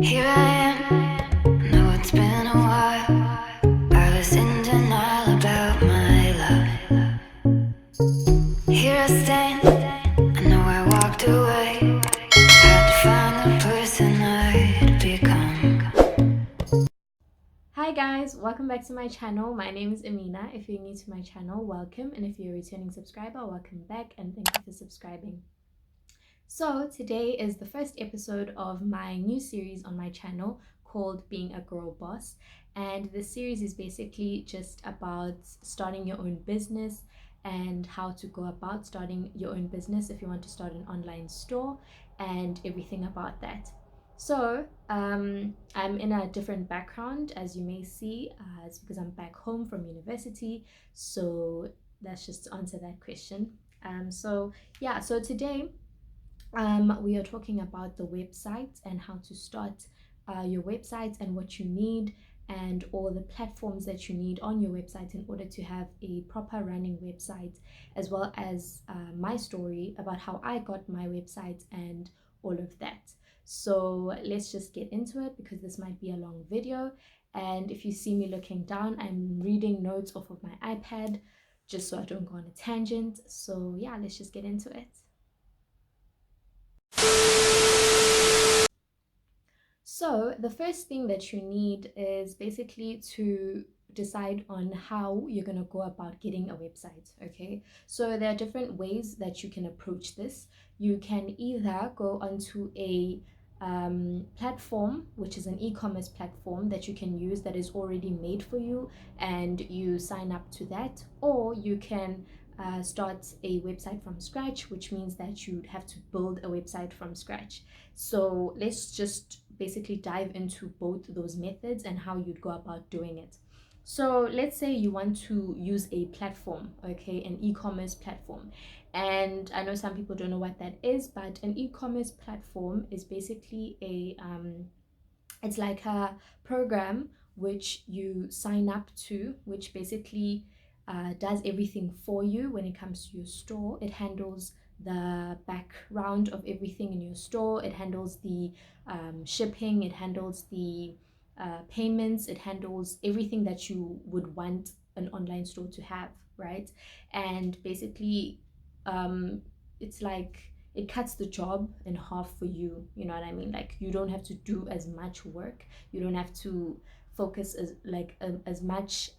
Here I am, know it's been a while. I was in denial about my love. Here I stand, I know I walked away. Had to find the person I'd become. Hi guys, welcome back to my channel. My name is Amina. If you're new to my channel, welcome, and if you're a returning subscriber, welcome back and thank you for subscribing. So today is the first episode of my new series on my channel called Being a Girl Boss, and this series is basically just about starting your own business and how to go about starting your own business if you want to start an online store and everything about that. So I'm in a different background, as you may see. It's because I'm back home from university, so that's just to answer that question. So today we are talking about the website and how to start your website and what you need and all the platforms that you need on your website in order to have a proper running website, as well as my story about how I got my website and all of that. So let's just get into it because this might be a long video. And if you see me looking down, I'm reading notes off of my iPad just so I don't go on a tangent. So yeah, let's just get into it. So the first thing that you need is basically to decide on how you're going to go about getting a website. Okay, so there are different ways that you can approach this. You can either go onto a platform, which is an e-commerce platform that you can use that is already made for you, and you sign up to that, or you can start a website from scratch, which means that you'd have to build a website from scratch. So let's just basically dive into both those methods and how you'd go about doing it. So let's say you want to use a platform, okay, an e-commerce platform. And I know some people don't know what that is, but an e-commerce platform is basically it's like a program which you sign up to, which basically does everything for you when it comes to your store. It handles the background of everything in your store. It handles the shipping. It handles the payments. It handles everything that you would want an online store to have, right? And basically, um, it's like it cuts the job in half for you. You know what I mean? Like, you don't have to do as much work. You don't have to focus as much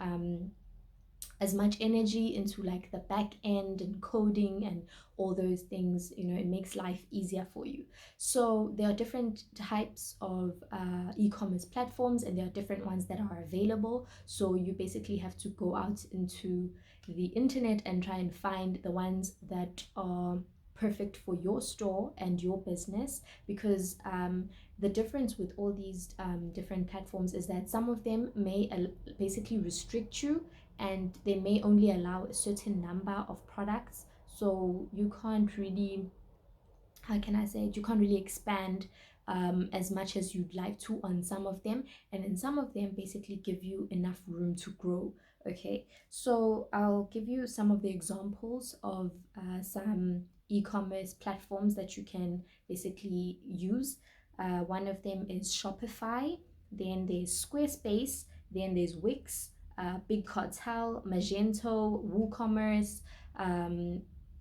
energy into like the back end and coding and all those things. You know, it makes life easier for you. So there are different types of e-commerce platforms, and there are different ones that are available. So you basically have to go out into the internet and try and find the ones that are perfect for your store and your business, because the difference with all these different platforms is that some of them may basically restrict you, and they may only allow a certain number of products. So you can't really, how can I say it, you can't really expand as much as you'd like to on some of them, and then some of them basically give you enough room to grow. Okay, so I'll give you some of the examples of some e-commerce platforms that you can basically use. One of them is Shopify, then there's Squarespace, then there's Wix, Big Cartel, Magento, WooCommerce,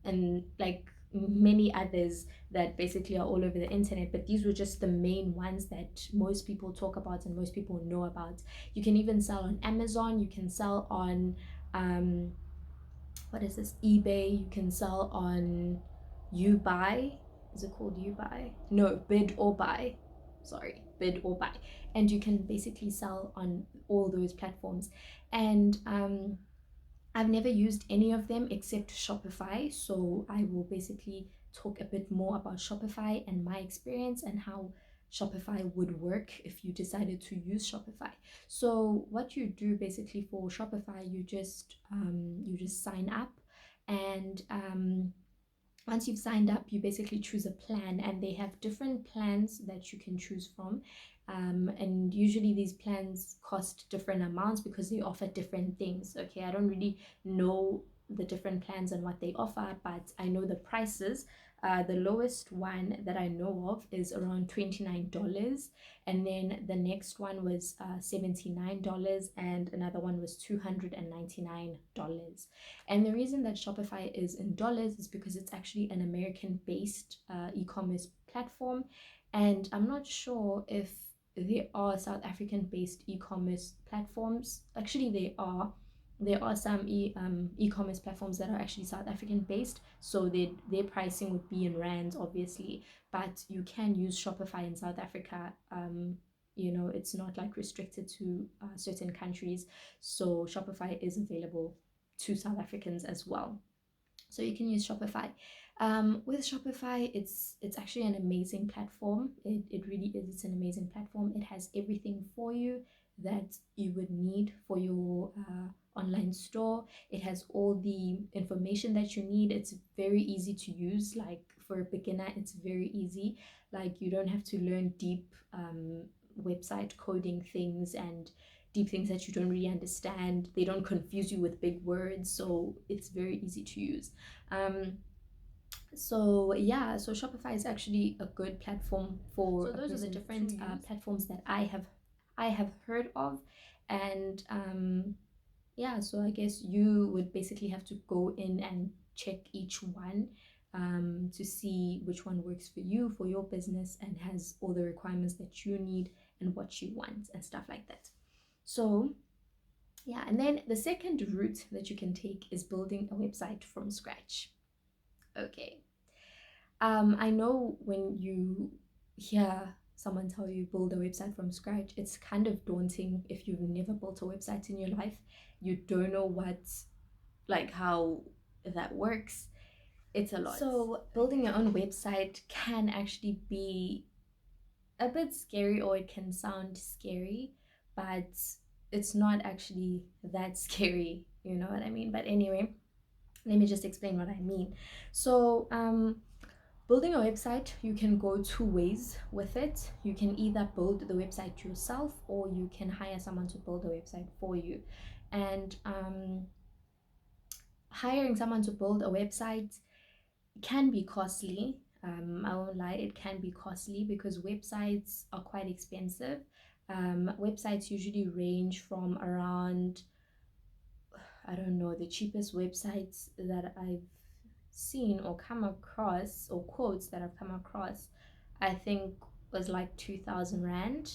and like many others that basically are all over the internet, but these were just the main ones that most people talk about and most people know about. You can even sell on Amazon, you can sell on what is this, eBay, you can sell on Ubuy. Is it called Ubuy? No, Bid or Buy. Sorry, Bid or Buy. And you can basically sell on all those platforms. And I've never used any of them except Shopify, so I will basically talk a bit more about Shopify and my experience and how Shopify would work if you decided to use Shopify. So what you do basically for Shopify, you just sign up, and once you've signed up, you basically choose a plan, and they have different plans that you can choose from. And usually these plans cost different amounts because they offer different things. Okay, I don't really know the different plans and what they offer, but I know the prices The lowest one that I know of is around $29, and then the next one was $79, and another one was $299. And the reason that Shopify is in dollars is because it's actually an American-based e-commerce platform, and I'm not sure if there are South African-based e-commerce platforms. Actually, there are some e-commerce platforms that are actually South African based, so their pricing would be in rands, obviously, but you can use Shopify in South Africa. It's not like restricted to certain countries, so Shopify is available to South Africans as well, so you can use Shopify. With Shopify, it's actually an amazing platform. It really is. It's an amazing platform. It has everything for you that you would need for your online store. It has all the information that you need. It's very easy to use. Like for a beginner, it's very easy. Like you don't have to learn deep website coding things and deep things that you don't really understand. They don't confuse you with big words, so it's very easy to use. So yeah, so Shopify is actually a good platform for. So those are the different platforms that I have heard of, and yeah, so I guess you would basically have to go in and check each one to see which one works for you, for your business, and has all the requirements that you need and what you want and stuff like that. So yeah, and then the second route that you can take is building a website from scratch. Okay. I know when you hear someone tell you build a website from scratch, it's kind of daunting if you've never built a website in your life. You don't know how that works. It's a lot. So building your own website can actually be a bit scary, or it can sound scary, but it's not actually that scary, you know what I mean? But anyway, let me just explain what I mean. So building a website, you can go two ways with it. You can either build the website yourself, or you can hire someone to build a website for you. And hiring someone to build a website can be costly. I won't lie, it can be costly because websites are quite expensive. Websites usually range from around, I don't know, the cheapest websites that I've seen or come across, or quotes that I've come across, I think was like 2,000 Rand.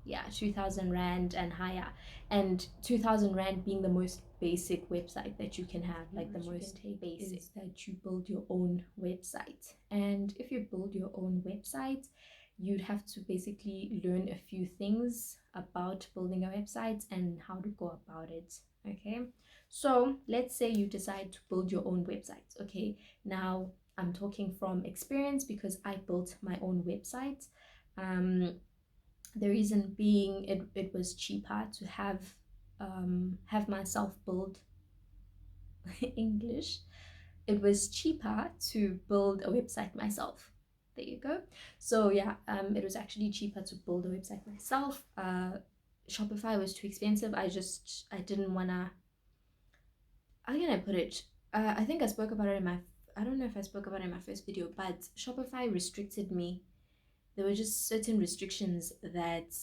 Yeah, 2,000 Rand and higher. And 2,000 Rand being the most basic website that you can have, like the most basic, is that you build your own website. And if you build your own website, you'd have to basically learn a few things about building a website and how to go about it. Okay, so let's say you decide to build your own website. Okay, now I'm talking from experience because I built my own website. The reason being, it was cheaper to have myself build English. It was cheaper to build a website myself. There you go. So yeah, it was actually cheaper to build a website myself. Shopify was too expensive. I didn't wanna. How can I put it? I think I spoke about it I don't know if I spoke about it in my first video, but Shopify restricted me. There were just certain restrictions that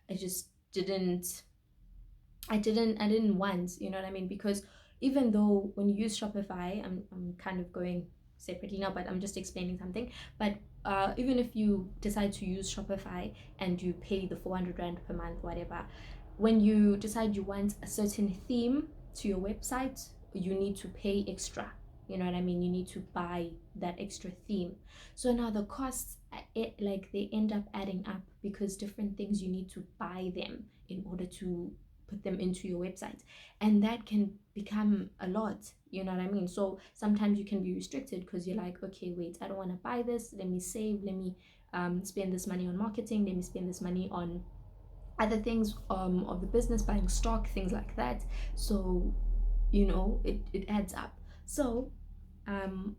I just didn't want, you know what I mean? Because even though when you use Shopify, I'm kind of going separately now, but I'm just explaining something. But even if you decide to use Shopify and you pay the 400 Rand per month, whatever, when you decide you want a certain theme to your website, you need to pay extra. You know what I mean? You need to buy that extra theme. So now the costs, they end up adding up because different things you need to buy them in order to put them into your website, and that can become a lot, you know what I mean? So sometimes you can be restricted because you're like, okay, wait, I don't want to buy this, let me save, let me spend this money on marketing, let me spend this money on other things of the business, buying stock, things like that. So it adds up. So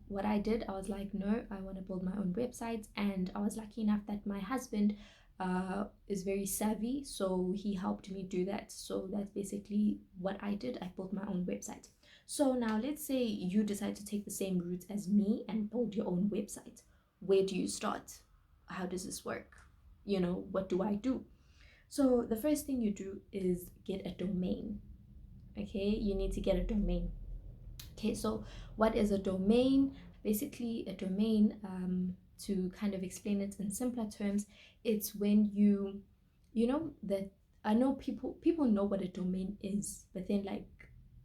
what I did, I was like, no, I want to build my own website, and I was lucky enough that my husband is very savvy, so he helped me do that. So that's basically what I did. I built my own website. So now let's say you decide to take the same route as me and build your own website. Where do you start? How does this work? What do I do? So the first thing you do is get a domain. Okay, you need to get a domain. Okay, so what is a domain? Basically, a domain, to kind of explain it in simpler terms, it's when that I know people know what a domain is, but then like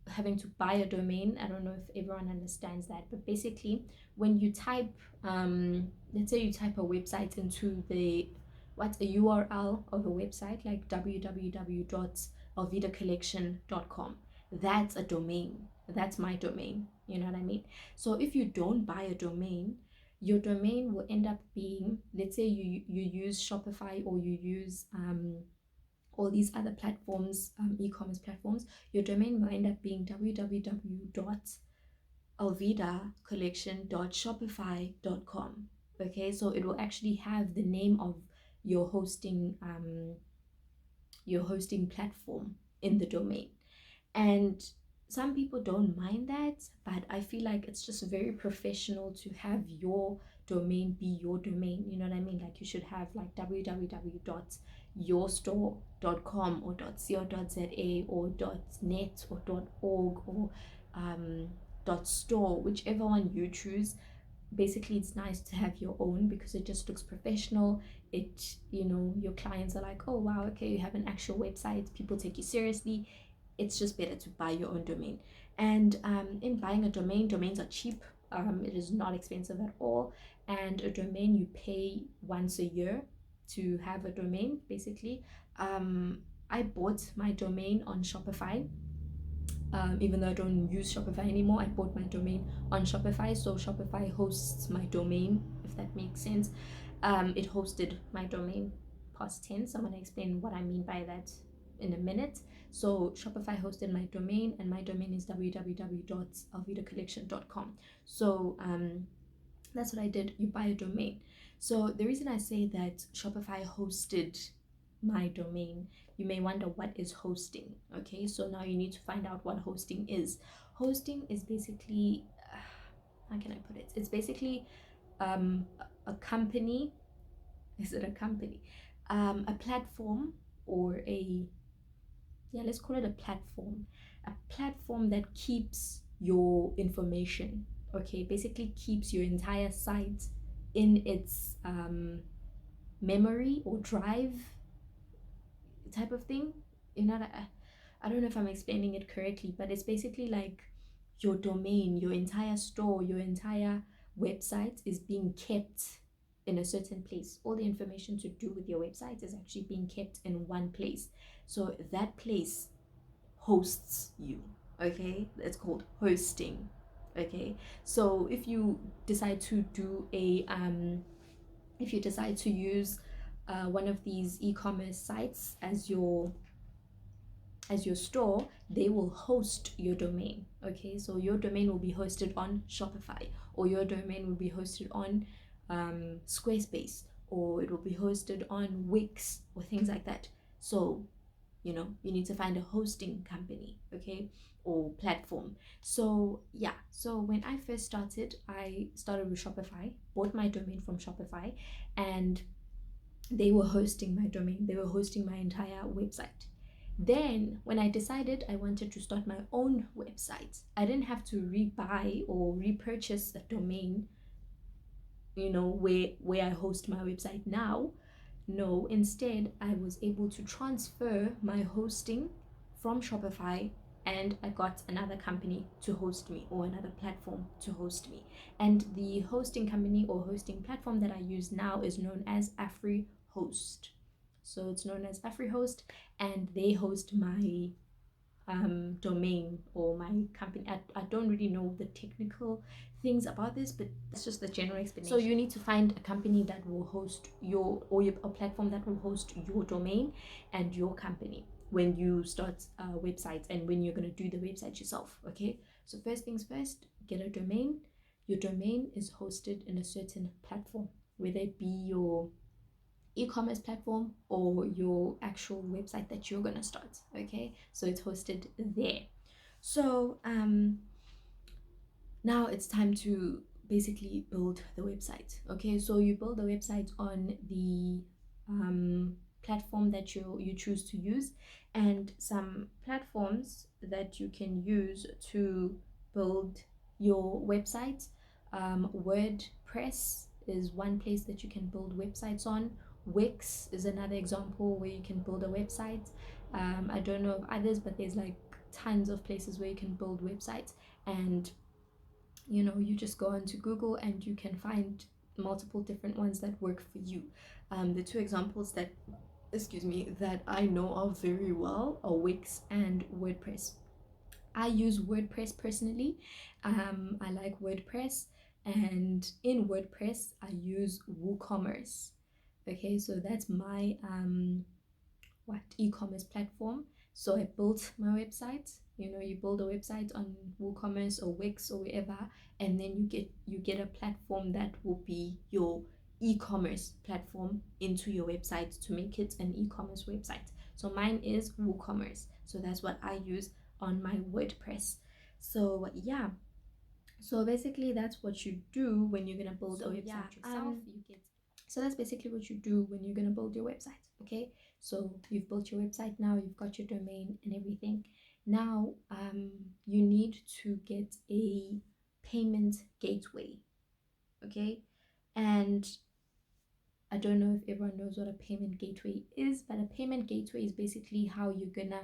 having to buy a domain, I don't know if everyone understands that. But basically, when you type, let's say you type a website into what's a URL of a website like www.alvidacollection.com, that's a domain. That's my domain. You know what I mean? So if you don't buy a domain, your domain will end up being, let's say you use Shopify, or you use all these other platforms, e-commerce platforms, your domain will end up being www.alvidacollection.shopify.com. Okay, so it will actually have the name of your hosting platform in the domain. And some people don't mind that, but I feel like it's just very professional to have your domain be your domain. You know what I mean? Like you should have like www.yourstore.com or .co.za or .net or .org or .store, whichever one you choose. Basically, it's nice to have your own because it just looks professional. Your clients are like, oh wow, okay, you have an actual website, people take you seriously. It's just better to buy your own domain. And in buying a domain, domains are cheap. It is not expensive at all. And a domain, you pay once a year to have a domain, basically. I bought my domain on Shopify. Even though I don't use Shopify anymore, I bought my domain on Shopify. So Shopify hosts my domain, if that makes sense. It hosted my domain, past tense. I'm going to explain what I mean by that in a minute. So Shopify hosted my domain, and my domain is www.alvidacollection.com. So that's what I did. You buy a domain. So the reason I say that Shopify hosted my domain, you may wonder what is hosting. Okay, so now you need to find out what hosting is. Hosting is basically, how can I put it? It's basically a company. Is it a company? A platform, or let's call it a platform. A platform that keeps your information. Okay, basically keeps your entire site in its memory or drive type of thing. I don't know if I'm explaining it correctly, but it's basically like your domain, your entire store, your entire website is being kept in a certain place. All the information to do with your website is actually being kept in one place. So that place hosts you. Okay, it's called hosting. Okay, so if you decide to do if you decide to use one of these e-commerce sites as your store, they will host your domain. Okay, so your domain will be hosted on Shopify, or your domain will be hosted on Squarespace, or it will be hosted on Wix or things like that. So you need to find a hosting company, okay, or platform. So when I first started, I started with Shopify, bought my domain from Shopify, and they were hosting my domain. They were hosting my entire website. Then when I decided I wanted to start my own website, I didn't have to rebuy or repurchase a domain, where I host my website now. No, instead, I was able to transfer my hosting from Shopify, and I got another company to host me, or another platform to host me. And the hosting company or hosting platform that I use now is known as AfriHost. So it's known as AfriHost, and they host my domain or my company. I don't really know the technical things about this, but that's just the general explanation. So you need to find a company that will host a platform that will host your domain and your company when you start websites and when you're going to do the website yourself. Okay, so first things first, get a domain. Your domain is hosted in a certain platform, whether it be your e-commerce platform or your actual website that you're going to start. Okay, so it's hosted there. So Now it's time to basically build the website. Okay, so you build the website on the platform that you choose to use, and some platforms that you can use to build your website. WordPress is one place that you can build websites on. Wix is another example where you can build a website. I don't know of others, but there's like tons of places where you can build websites. And you just go onto Google and you can find multiple different ones that work for you. The two examples that, excuse me, that I know of very well are Wix and WordPress. I use WordPress personally. I like WordPress, and in WordPress I use WooCommerce. Okay, so that's my e-commerce platform. So I built my website. You build a website on WooCommerce or Wix or wherever, and then you get a platform that will be your e-commerce platform into your website to make it an e-commerce website. So mine is WooCommerce. So that's what I use on my WordPress. So yeah, so basically that's what you do when you're gonna build a website yourself. You get So that's basically what you do when you're gonna build your website. Okay, so you've built your website, now you've got your domain and everything. Now you need to get a payment gateway. Okay, and I don't know if everyone knows what a payment gateway is, but a payment gateway is basically how you're gonna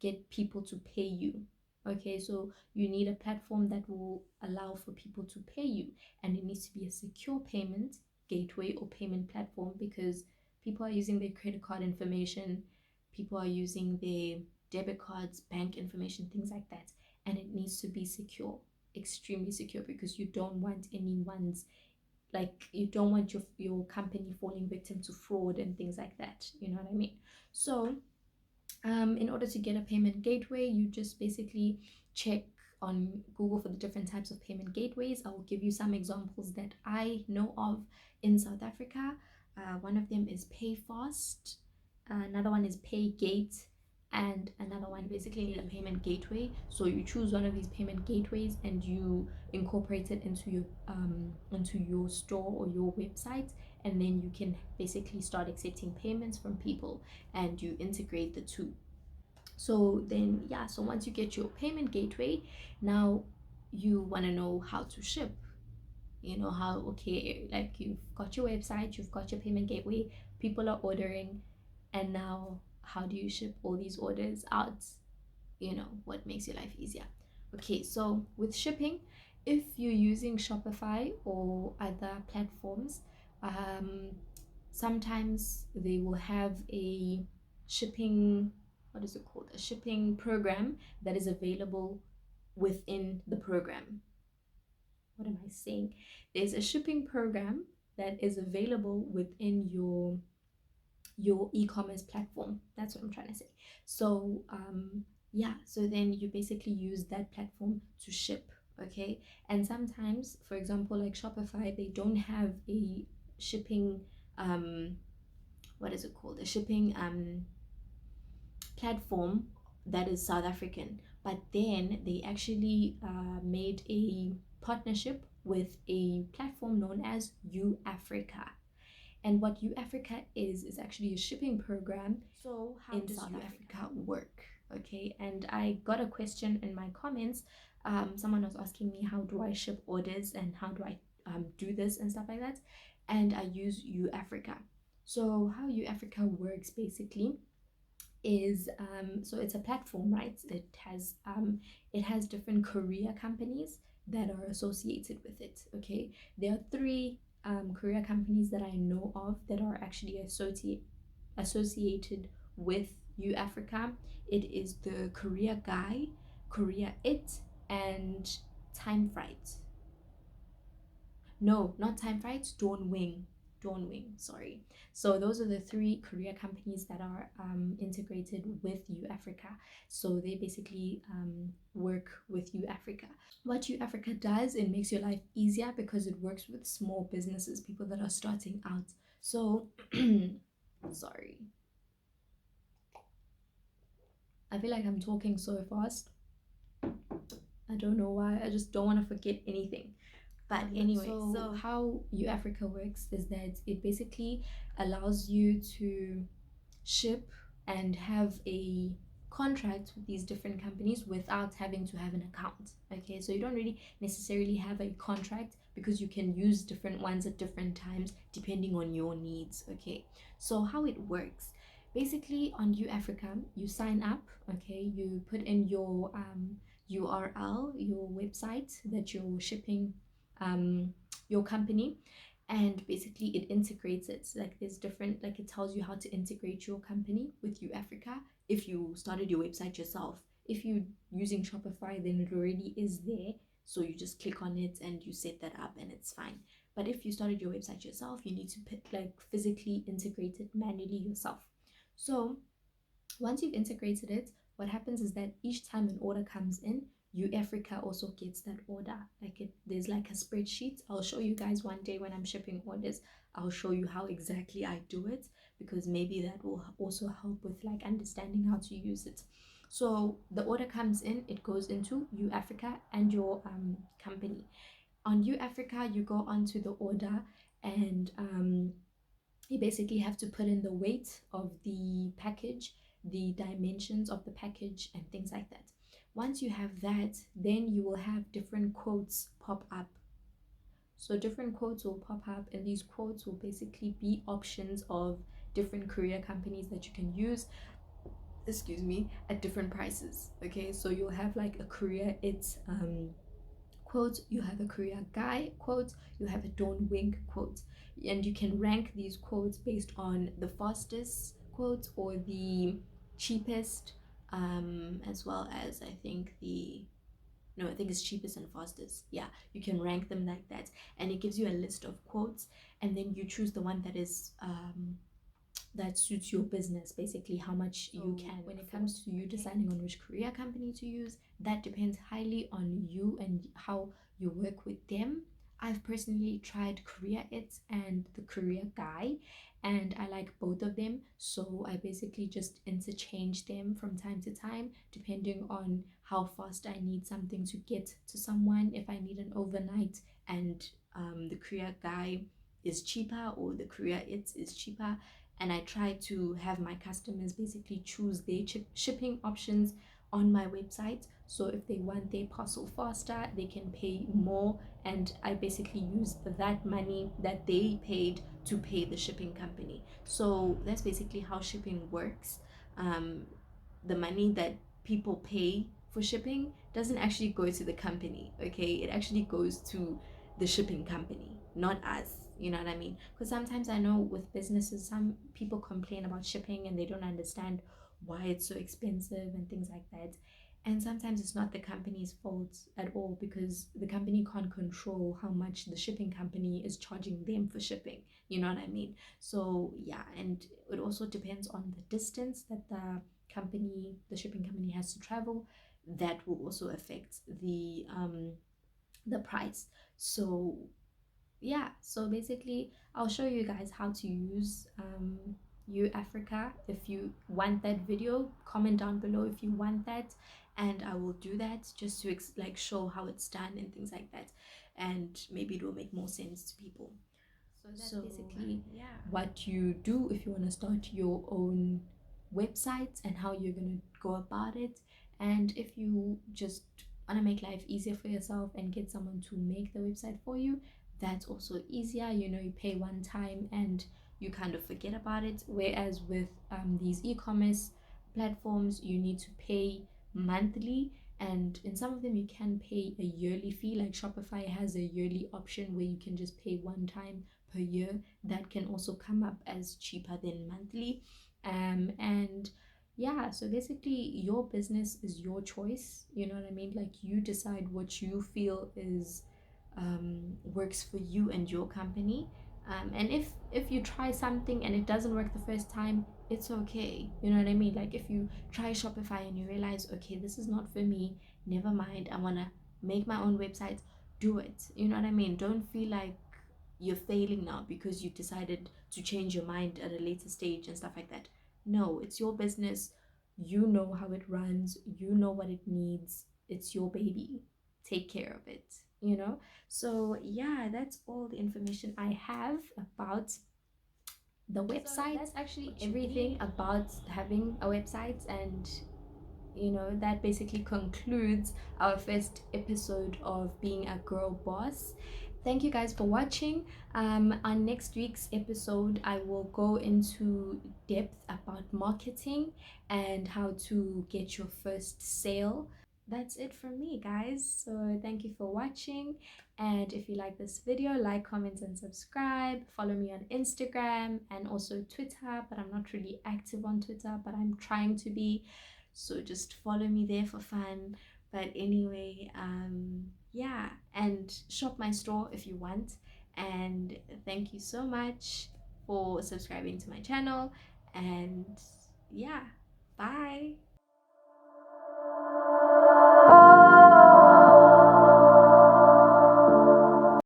get people to pay you. Okay, so you need a platform that will allow for people to pay you, and it needs to be a secure payment gateway or payment platform, because people are using their credit card information, people are using their debit cards, bank information, things like that, and it needs to be secure, extremely secure, because you don't want anyone's, like, you don't want your company falling victim to fraud and things like that, you know what I mean? So in order to get a payment gateway, you just basically check on Google for the different types of payment gateways. I will give you some examples that I know of in South Africa. One of them is PayFast, another one is PayGate, and another one basically need a payment gateway. So you choose one of these payment gateways and you incorporate it into your store or your website, and then you can basically start accepting payments from people, and you integrate the two. So then, yeah, so once you get your payment gateway, now you want to know how to ship. How, okay, like, you've got your website, you've got your payment gateway, people are ordering, and now how do you ship all these orders out? What makes your life easier? Okay, so with shipping, if you're using Shopify or other platforms, um, sometimes they will have a shipping, what is it called, a shipping program that is available within the program. What am I saying? There's a shipping program that is available within your e-commerce platform. That's what I'm trying to say. So yeah, so then you basically use that platform to ship. Okay, and sometimes, for example, like Shopify, they don't have a shipping what is it called, a shipping platform that is South African, but then they actually made a partnership with a platform known as UAfrica. And what UAfrica is actually a shipping program. So how does South Africa work? Okay, and I got a question in my comments. Someone was asking me, how do I ship orders and how do I do this and stuff like that? And I use UAfrica. So how UAfrica works basically is, so it's a platform, right? It has different courier companies that are associated with it. Okay, there are three courier companies that I know of that are actually associated with UAfrica. It is the Courier Guy, Courier It, and Time Fright. No, not Time Fright, Dawnwing, sorry. So those are the three courier companies that are integrated with UAfrica. So they basically work with UAfrica. What UAfrica does, it makes your life easier because it works with small businesses, people that are starting out. So sorry, I feel like I'm talking so fast. I don't know why. I just don't want to forget anything. But anyway, so how UAfrica works is that it basically allows you to ship and have a contract with these different companies without having to have an account. Okay, so you don't really necessarily have a contract because you can use different ones at different times depending on your needs. Okay, so how it works, basically on UAfrica you sign up. Okay, you put in your URL, your website that you're shipping your company, and basically it integrates it. Like there's different, like it tells you how to integrate your company with UAfrica if you started your website yourself. If you're using Shopify, then it already is there, so you just click on it and you set that up and it's fine. But if you started your website yourself, you need to put, like, physically integrate it manually yourself. So once you've integrated it, what happens is that each time an order comes in, UAfrica also gets that order. Like there's like a spreadsheet. I'll show you guys one day when I'm shipping orders. I'll show you how exactly I do it, because maybe that will also help with like understanding how to use it. So the order comes in, it goes into UAfrica and your company. On UAfrica, you go onto the order, and you basically have to put in the weight of the package, the dimensions of the package, and things like that. Once you have that, then you will have different quotes pop up. So different quotes will pop up, and these quotes will basically be options of different courier companies that you can use, excuse me, at different prices. Okay, so you'll have like a courier, it's quote, you have a courier guy quote, you have a Dawn Wink quote, and you can rank these quotes based on the fastest quote or the cheapest, as well as I think I think it's cheapest and fastest. Yeah, you can rank them like that, and it gives you a list of quotes, and then you choose the one that is that suits your business, basically how much you can. When it comes to you deciding on which courier company to use, that depends highly on you and how you work with them. I've personally tried Courier It and the Courier Guy, and I like both of them, so I basically just interchange them from time to time depending on how fast I need something to get to someone. If I need an overnight and the Courier Guy is cheaper, or the Courier It is cheaper, and I try to have my customers basically choose their shipping options on my website. So if they want their parcel faster, they can pay more, and I basically use that money that they paid to pay the shipping company. So that's basically how shipping works. The money that people pay for shipping doesn't actually go to the company. Okay, it actually goes to the shipping company, not us. You know what I mean? Because sometimes I know with businesses, some people complain about shipping and they don't understand why it's so expensive and things like that. And sometimes it's not the company's fault at all, because the company can't control how much the shipping company is charging them for shipping. You know what I mean? So yeah, and it also depends on the distance that the shipping company has to travel. That will also affect the price. So yeah, so basically I'll show you guys how to use UAfrica. If you want that video, comment down below if you want that, and I will do that just to like show how it's done and things like that, and maybe it will make more sense to people. So that's basically what you do if you want to start your own website and how you're going to go about it. And if you just want to make life easier for yourself and get someone to make the website for you, that's also easier. You know, you pay one time and you kind of forget about it. Whereas with these e-commerce platforms, you need to pay monthly, and in some of them you can pay a yearly fee. Like Shopify has a yearly option where you can just pay one time per year. That can also come up as cheaper than monthly. And yeah, so basically your business is your choice. You know what I mean? Like you decide what you feel is works for you and your company. And if you try something and it doesn't work the first time, it's okay. You know what I mean? Like if you try Shopify and you realize, okay, this is not for me, never mind, I want to make my own website, do it. You know what I mean? Don't feel like you're failing now because you decided to change your mind at a later stage and stuff like that. No, it's your business. You know how it runs, you know what it needs. It's your baby. take care of it, you know. So yeah, that's all the information I have about the website. So that's actually everything about having a website, and you know, that basically concludes our first episode of Being a Girl Boss. Thank you guys for watching. On next week's episode, I will go into depth about marketing and how to get your first sale. That's it from me, guys. So thank you for watching. And if you like this video, like, comment, and subscribe. Follow me on Instagram and also Twitter, but I'm not really active on Twitter, but I'm trying to be. So just follow me there for fun. But anyway, yeah, and shop my store if you want. And thank you so much for subscribing to my channel. And yeah, bye.